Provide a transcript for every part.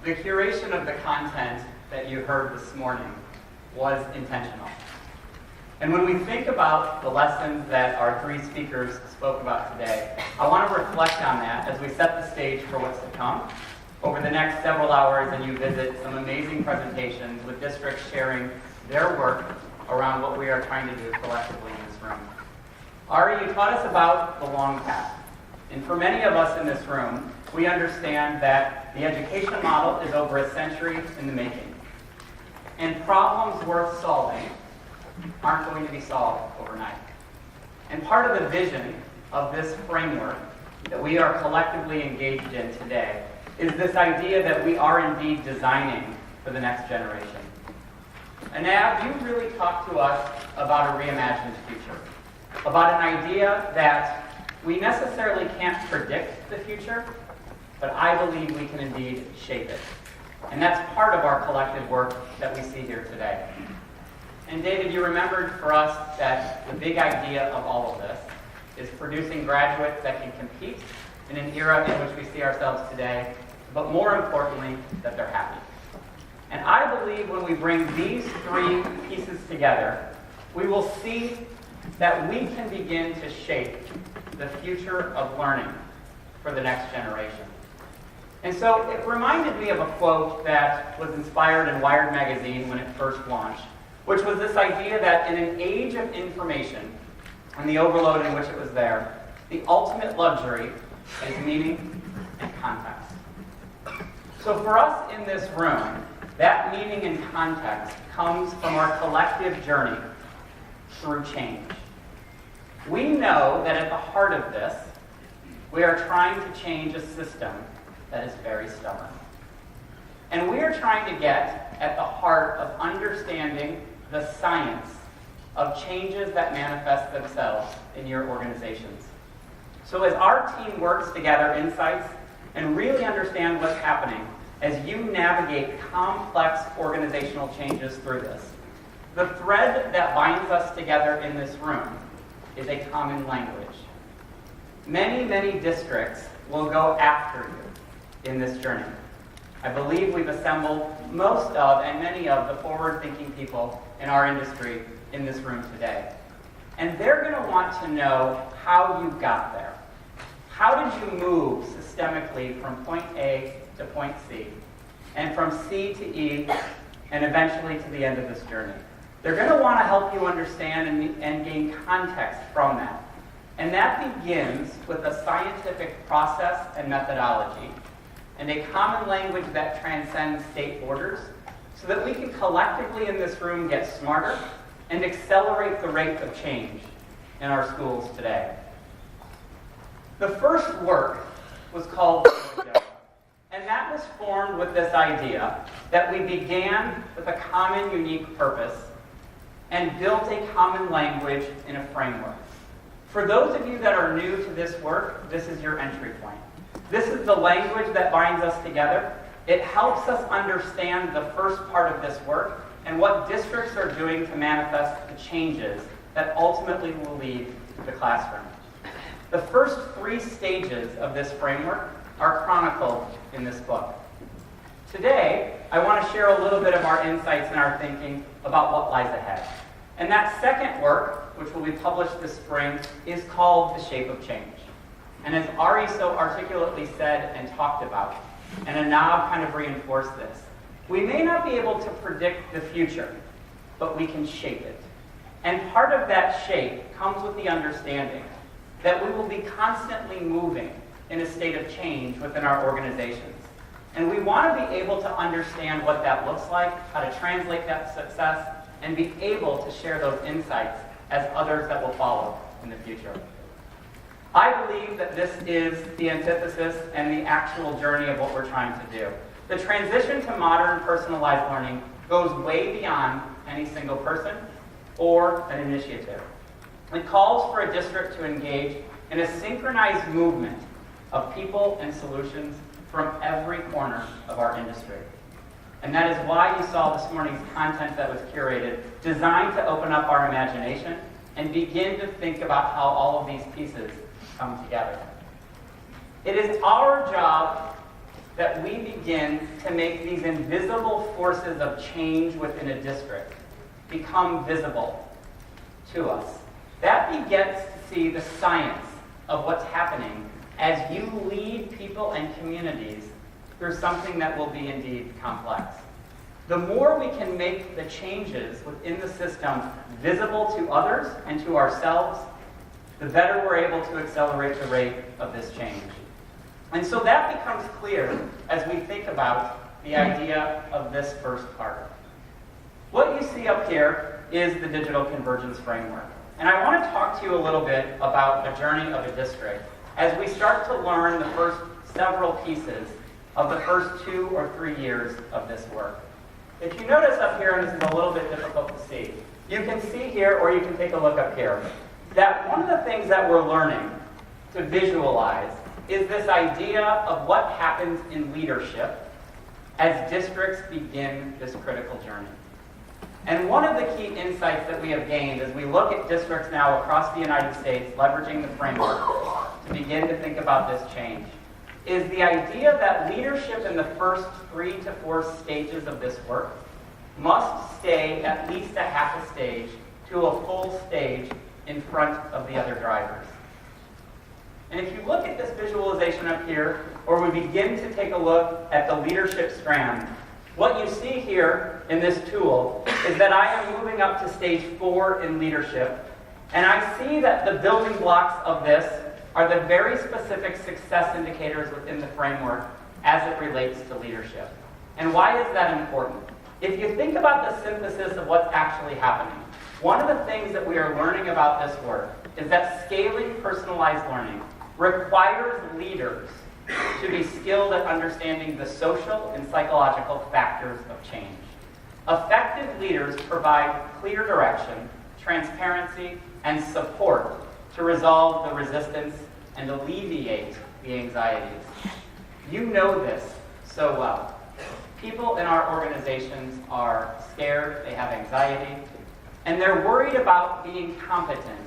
The curation of the content that you heard this morning was intentional. And when we think about the lessons that our three speakers spoke about today, I want to reflect on that as we set the stage for what's to come over the next several hours, and you visit some amazing presentations with districts sharing their work around what we are trying to do collectively in this room. Ari, you taught us about the long path. And for many of us in this room, we understand that the education model is over a century in the making. And problems worth solving aren't going to be solved overnight. And part of the vision of this framework that we are collectively engaged in today is this idea that we are indeed designing for the next generation. And Ab, you really talked to us about a reimagined future, about an idea that we necessarily can't predict the future, but I believe we can indeed shape it. And that's part of our collective work that we see here today. And David, you remembered for us that the big idea of all of this is producing graduates that can compete in an era in which we see ourselves today, but more importantly, that they're happy. And I believe when we bring these three pieces together, we will see that we can begin to shape the future of learning for the next generation. And so it reminded me of a quote that was inspired in Wired magazine when it first launched, which was this idea that in an age of information and the overload in which it was there, the ultimate luxury is meaning and context. So for us in this room, that meaning and context comes from our collective journey through change. We know that at the heart of this, we are trying to change a system that is very stubborn. And we are trying to get at the heart of understanding the science of changes that manifest themselves in your organizations. So as our team works to gather insights and really understand what's happening as you navigate complex organizational changes through this, the thread that binds us together in this room is a common language. Many, many districts will go after you in this journey. I believe we've assembled most of and many of the forward-thinking people in our industry in this room today. And they're going to want to know how you got there. How did you move systemically from point A to point C, and from C to E, and eventually to the end of this journey? They're going to want to help you understand and gain context from that. And that begins with a scientific process and methodology, and a common language that transcends state borders, so that we can collectively in this room get smarter and accelerate the rate of change in our schools today. The first work was called and that was formed with this idea that we began with a common, unique purpose and built a common language in a framework. For those of you that are new to this work, this is your entry point. This is the language that binds us together. It helps us understand the first part of this work and what districts are doing to manifest the changes that ultimately will lead to the classroom. The first three stages of this framework are chronicled in this book. Today, I want to share a little bit of our insights and our thinking about what lies ahead. And that second work, which will be published this spring, is called The Shape of Change. And as Ari so articulately said and talked about, and Anab kind of reinforced this, we may not be able to predict the future, but we can shape it. And part of that shape comes with the understanding that we will be constantly moving in a state of change within our organizations. And we want to be able to understand what that looks like, how to translate that success, and be able to share those insights as others that will follow in the future. I believe that this is the antithesis and the actual journey of what we're trying to do. The transition to modern personalized learning goes way beyond any single person or an initiative. It calls for a district to engage in a synchronized movement of people and solutions from every corner of our industry. And that is why you saw this morning's content that was curated, designed to open up our imagination and begin to think about how all of these pieces come together. It is our job that we begin to make these invisible forces of change within a district become visible to us. That begins to see the science of what's happening as you lead people and communities through something that will be indeed complex. The more we can make the changes within the system visible to others and to ourselves, the better we're able to accelerate the rate of this change. And so that becomes clear as we think about the idea of this first part. What you see up here is the Digital Convergence Framework. And I want to talk to you a little bit about a journey of a district as we start to learn the first several pieces of the first 2 or 3 years of this work. If you notice up here, and this is a little bit difficult to see, you can see here, or you can take a look up here, that one of the things that we're learning to visualize is this idea of what happens in leadership as districts begin this critical journey. And one of the key insights that we have gained as we look at districts now across the United States leveraging the framework to begin to think about this change is the idea that leadership in the first 3 to 4 stages of this work must stay at least a half a stage to a full stage in front of the other drivers. And if you look at this visualization up here, or we begin to take a look at the leadership strand, what you see here in this tool is that I am moving up to stage 4 in leadership, and I see that the building blocks of this are the very specific success indicators within the framework as it relates to leadership. And why is that important? If you think about the synthesis of what's actually happening, one of the things that we are learning about this work is that scaling personalized learning requires leaders to be skilled at understanding the social and psychological factors of change. Effective leaders provide clear direction, transparency, and support to resolve the resistance and alleviate the anxieties. You know this so well. People in our organizations are scared, they have anxiety, and they're worried about being competent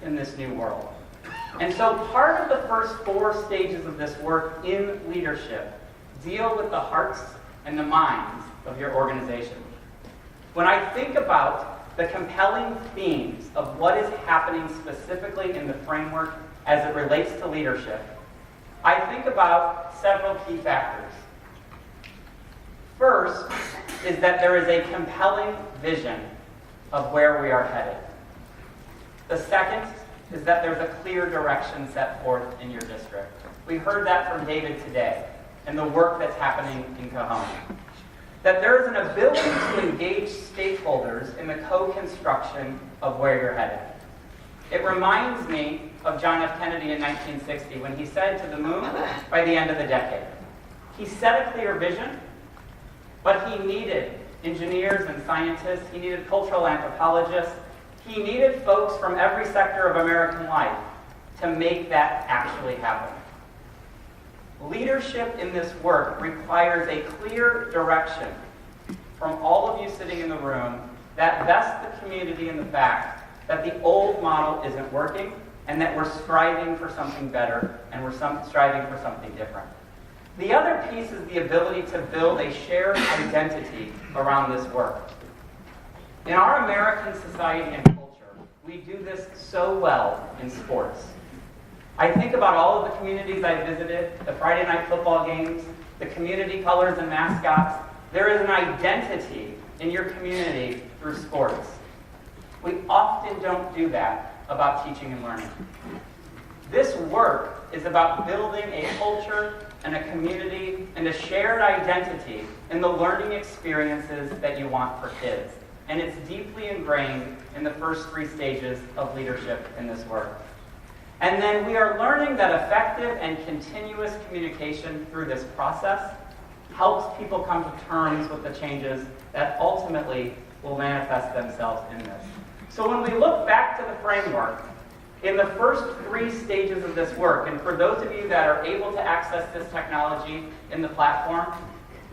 in this new world. And so part of the first 4 stages of this work in leadership deal with the hearts and the minds of your organization. When I think about the compelling themes of what is happening specifically in the framework as it relates to leadership, I think about several key factors. First is that there is a compelling vision of where we are headed. The second is that there's a clear direction set forth in your district. We heard that from David today and the work that's happening in Cajon. That there is an ability to engage stakeholders in the co-construction of where you're headed. It reminds me of John F. Kennedy in 1960 when he said to the moon by the end of the decade. He set a clear vision, but he needed engineers and scientists, he needed cultural anthropologists, he needed folks from every sector of American life to make that actually happen. Leadership in this work requires a clear direction from all of you sitting in the room that vests the community in the fact that the old model isn't working and that we're striving for something better and we're striving for something different. The other piece is the ability to build a shared identity around this work. In our American society and culture, we do this so well in sports. I think about all of the communities I visited, the Friday night football games, the community colors and mascots. There is an identity in your community through sports. We often don't do that about teaching and learning. This work is about building a culture and a community and a shared identity in the learning experiences that you want for kids. And it's deeply ingrained in the first 3 stages of leadership in this work. And then we are learning that effective and continuous communication through this process helps people come to terms with the changes that ultimately will manifest themselves in this. So when we look back to the framework, in the first 3 stages of this work, and for those of you that are able to access this technology in the platform,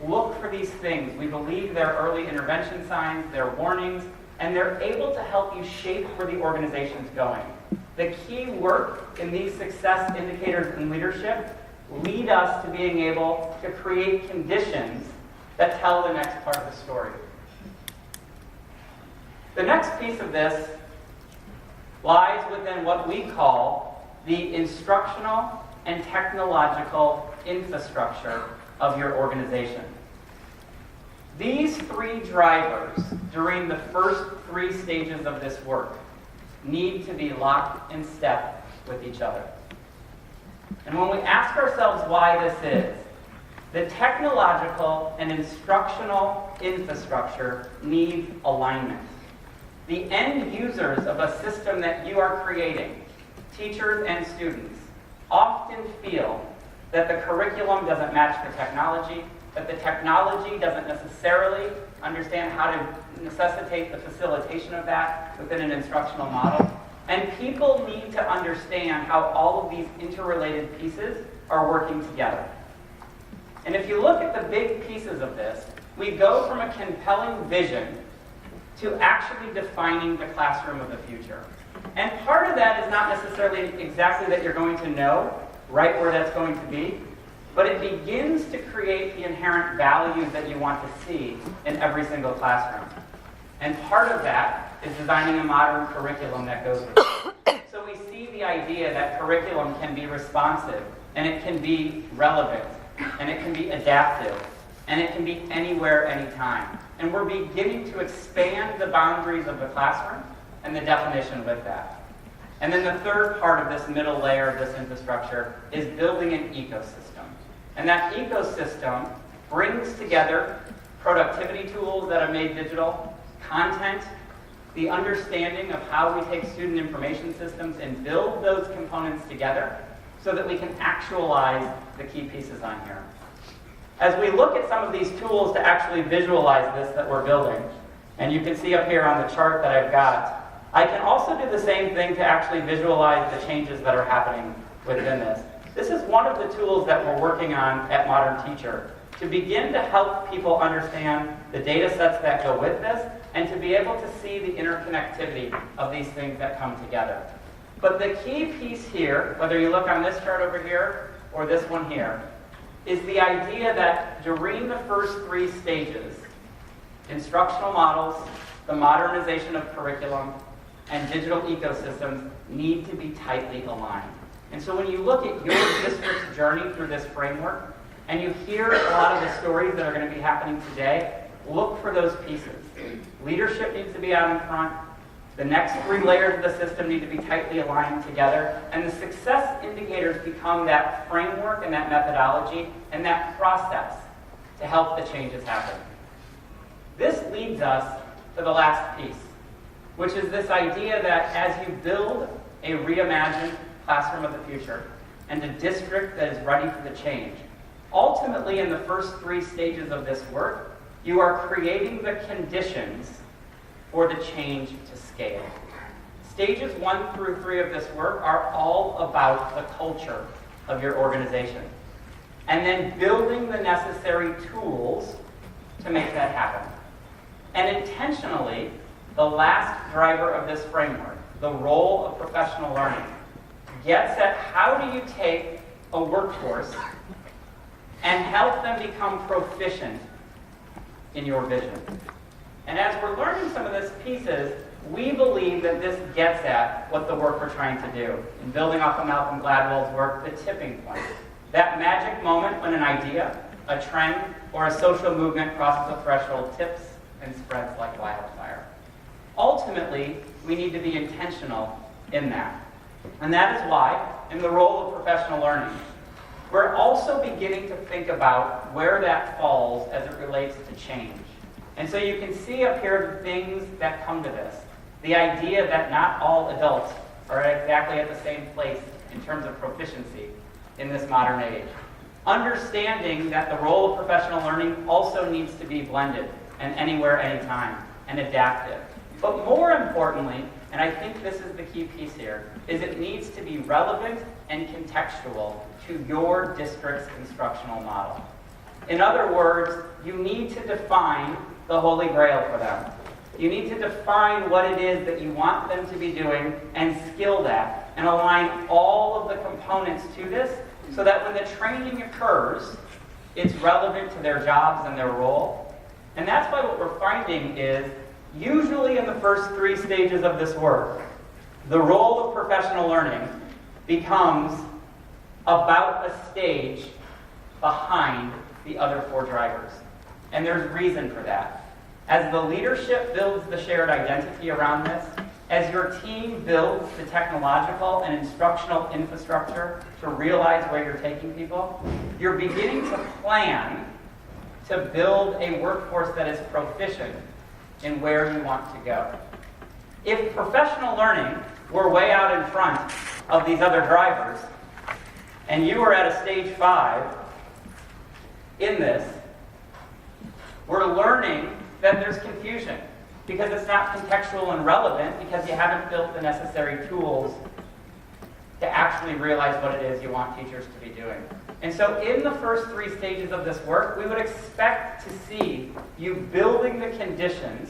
look for these things. We believe they're early intervention signs, they're warnings, and they're able to help you shape where the organization's going. The key work in these success indicators in leadership lead us to being able to create conditions that tell the next part of the story. The next piece of this lies within what we call the instructional and technological infrastructure of your organization. These three drivers during the first three stages of this work need to be locked in step with each other. And when we ask ourselves why this is, the technological and instructional infrastructure needs alignment. The end users of a system that you are creating, teachers and students, often feel that the curriculum doesn't match the technology, that the technology doesn't necessarily understand how to necessitate the facilitation of that within an instructional model. And people need to understand how all of these interrelated pieces are working together. And if you look at the big pieces of this, we go from a compelling vision to actually defining the classroom of the future. And part of that is not necessarily exactly that you're going to know right where that's going to be, but it begins to create the inherent values that you want to see in every single classroom. And part of that is designing a modern curriculum that goes with it. So we see the idea that curriculum can be responsive, and it can be relevant, and it can be adaptive, and it can be anywhere, anytime. And we're beginning to expand the boundaries of the classroom and the definition with that. And then the third part of this middle layer of this infrastructure is building an ecosystem. And that ecosystem brings together productivity tools that are made digital, content, the understanding of how we take student information systems and build those components together so that we can actualize the key pieces on here. As we look at some of these tools to actually visualize this that we're building, and you can see up here on the chart that I've got, I can also do the same thing to actually visualize the changes that are happening within this. This is one of the tools that we're working on at Modern Teacher to begin to help people understand the data sets that go with this and to be able to see the interconnectivity of these things that come together. But the key piece here, whether you look on this chart over here or this one here, is the idea that during the first three stages, instructional models, the modernization of curriculum, and digital ecosystems need to be tightly aligned. And so when you look at your district's journey through this framework, and you hear a lot of the stories that are going to be happening today, look for those pieces. Leadership needs to be out in front. The next three layers of the system need to be tightly aligned together. And the success indicators become that framework and that methodology and that process to help the changes happen. This leads us to the last piece, which is this idea that as you build a reimagined classroom of the future and a district that is ready for the change, ultimately in the first three stages of this work, you are creating the conditions for the change to scale. Stages 1 through 3 of this work are all about the culture of your organization, and then building the necessary tools to make that happen. And intentionally, the last driver of this framework, the role of professional learning, gets at how do you take a workforce and help them become proficient in your vision. And as we're learning some of these pieces, we believe that this gets at what the work we're trying to do. In building off of Malcolm Gladwell's work, the tipping point. That magic moment when an idea, a trend, or a social movement crosses a threshold, tips and spreads like wildfire. Ultimately, we need to be intentional in that. And that is why, in the role of professional learning, we're also beginning to think about where that falls as it relates to change. And so you can see up here the things that come to this. The idea that not all adults are exactly at the same place in terms of proficiency in this modern age. Understanding that the role of professional learning also needs to be blended and anywhere, anytime, and adaptive. But more importantly, and I think this is the key piece here, is it needs to be relevant and contextual to your district's instructional model. In other words, you need to define the Holy Grail for them. You need to define what it is that you want them to be doing and skill that and align all of the components to this so that when the training occurs, it's relevant to their jobs and their role. And that's why what we're finding is, usually in the first 3 stages of this work, the role of professional learning becomes about a stage behind the other 4 drivers. And there's reason for that. As the leadership builds the shared identity around this, as your team builds the technological and instructional infrastructure to realize where you're taking people, you're beginning to plan to build a workforce that is proficient in where you want to go. If professional learning were way out in front of these other drivers, and you were at a stage 5 in this, we're learning that there's confusion because it's not contextual and relevant because you haven't built the necessary tools to actually realize what it is you want teachers to be doing. And so in the first 3 stages of this work, we would expect to see you building the conditions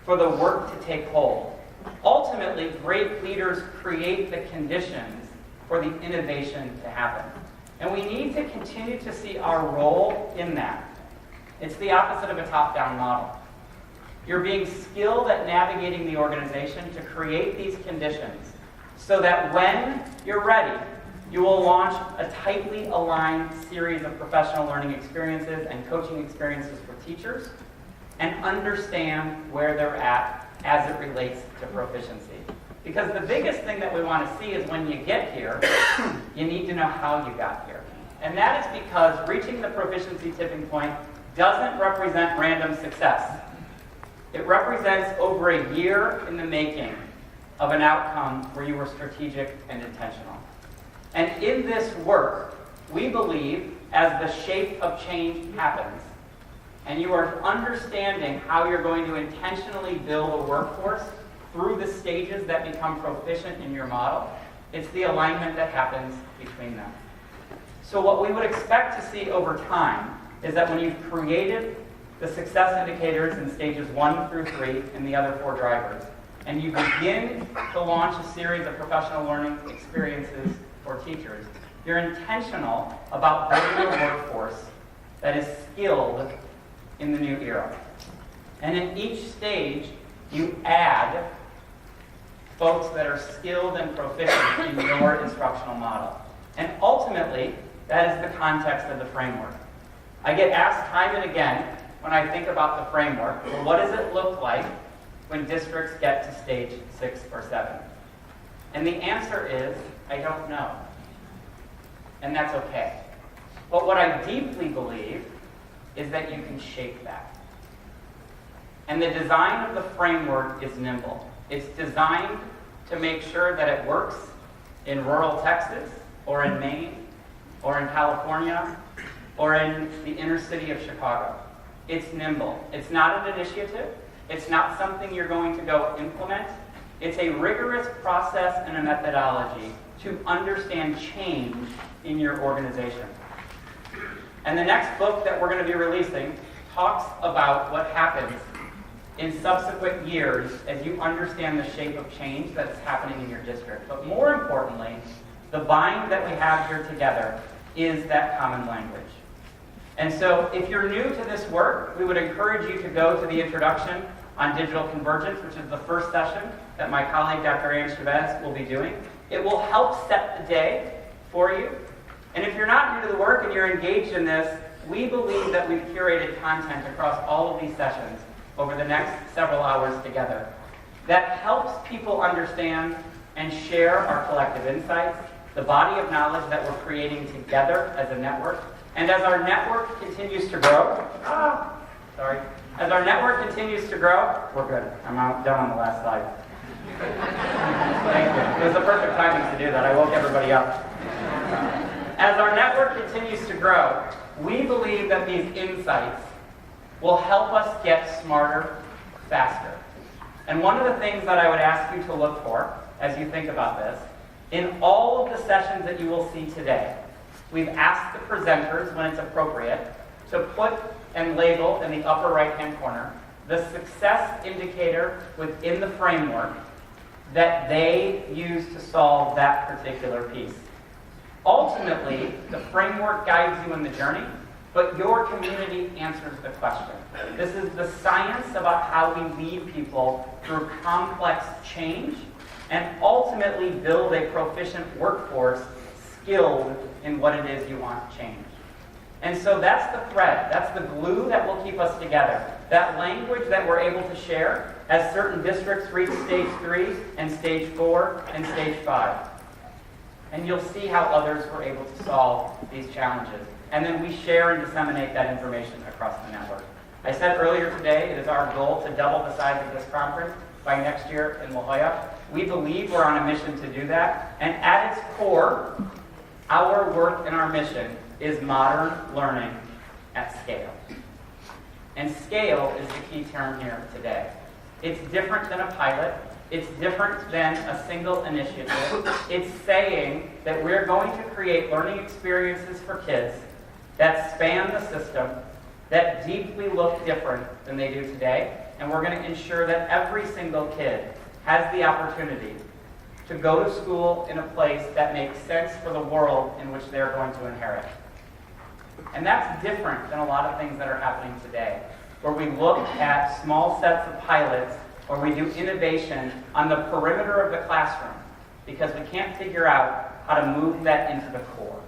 for the work to take hold. Ultimately, great leaders create the conditions for the innovation to happen. And we need to continue to see our role in that. It's the opposite of a top-down model. You're being skilled at navigating the organization to create these conditions so that when you're ready, you will launch a tightly aligned series of professional learning experiences and coaching experiences for teachers and understand where they're at as it relates to proficiency. Because the biggest thing that we want to see is when you get here, you need to know how you got here. And that is because reaching the proficiency tipping point doesn't represent random success. It represents over a year in the making of an outcome where you were strategic and intentional. And in this work, we believe as the shape of change happens, and you are understanding how you're going to intentionally build a workforce through the stages that become proficient in your model, it's the alignment that happens between them. So what we would expect to see over time is that when you've created the success indicators in stages 1 through 3 and the other 4 drivers, and you begin to launch a series of professional learning experiences for teachers, you're intentional about building a workforce that is skilled in the new era. And in each stage, you add folks that are skilled and proficient in your instructional model. And ultimately, that is the context of the framework. I get asked time and again when I think about the framework, well, what does it look like when districts get to stage 6 or 7? And the answer is, I don't know. And that's okay. But what I deeply believe is that you can shape that. And the design of the framework is nimble. It's designed to make sure that it works in rural Texas, or in Maine, or in California, or in the inner city of Chicago. It's nimble. It's not an initiative. It's not something you're going to go implement. It's a rigorous process and a methodology to understand change in your organization. And the next book that we're going to be releasing talks about what happens in subsequent years as you understand the shape of change that's happening in your district. But more importantly, the bind that we have here together is that common language. And so if you're new to this work, we would encourage you to go to the introduction on Digital Convergence, which is the first session that my colleague, Dr. Anne Chavez, will be doing. It will help set the day for you. And if you're not new to the work and you're engaged in this, we believe that we've curated content across all of these sessions over the next several hours together that helps people understand and share our collective insights, the body of knowledge that we're creating together as a network. And as our network continues to grow, as our network continues to grow, we're good. I'm done on the last slide. Thank you. It was the perfect timing to do that. I woke everybody up. As our network continues to grow, we believe that these insights will help us get smarter, faster. And one of the things that I would ask you to look for as you think about this, in all of the sessions that you will see today, we've asked the presenters, when it's appropriate, to put and label in the upper right-hand corner the success indicator within the framework that they use to solve that particular piece. Ultimately, the framework guides you in the journey, but your community answers the question. This is the science about how we lead people through complex change and ultimately build a proficient workforce skilled in what it is you want to change. And so that's the thread, that's the glue that will keep us together. That language that we're able to share as certain districts reach stage 3 and stage 4 and stage 5. And you'll see how others were able to solve these challenges. And then we share and disseminate that information across the network. I said earlier today, it is our goal to double the size of this conference by next year in La Jolla. We believe we're on a mission to do that. And at its core, our work and our mission is modern learning at scale. And scale is the key term here today. It's different than a pilot. It's different than a single initiative. It's saying that we're going to create learning experiences for kids that span the system, that deeply look different than they do today, and we're going to ensure that every single kid has the opportunity to go to school in a place that makes sense for the world in which they're going to inherit. And that's different than a lot of things that are happening today, where we look at small sets of pilots or we do innovation on the perimeter of the classroom because we can't figure out how to move that into the core.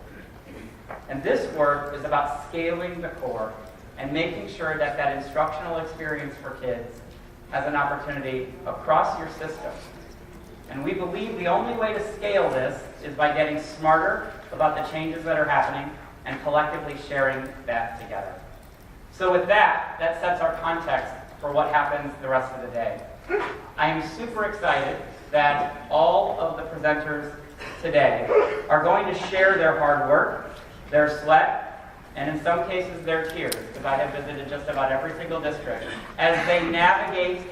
And this work is about scaling the core and making sure that that instructional experience for kids has an opportunity across your system. And we believe the only way to scale this is by getting smarter about the changes that are happening and collectively sharing that together. So with that, that sets our context for what happens the rest of the day. I am super excited that all of the presenters today are going to share their hard work, their sweat, and in some cases their tears, because I have visited just about every single district, as they navigate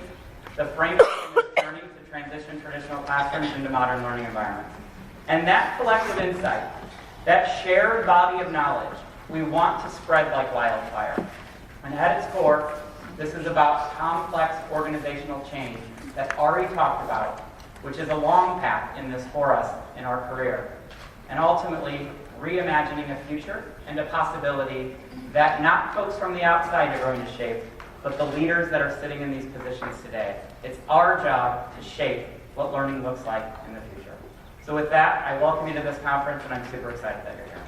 the framework of this journey to transition traditional classrooms into modern learning environments. And that collective insight, that shared body of knowledge, we want to spread like wildfire. And at its core, this is about complex organizational change that Ari talked about, which is a long path in this for us in our career. And ultimately, reimagining a future and a possibility that not folks from the outside are going to shape, but the leaders that are sitting in these positions today. It's our job to shape what learning looks like in the future. So with that, I welcome you to this conference, and I'm super excited that you're here.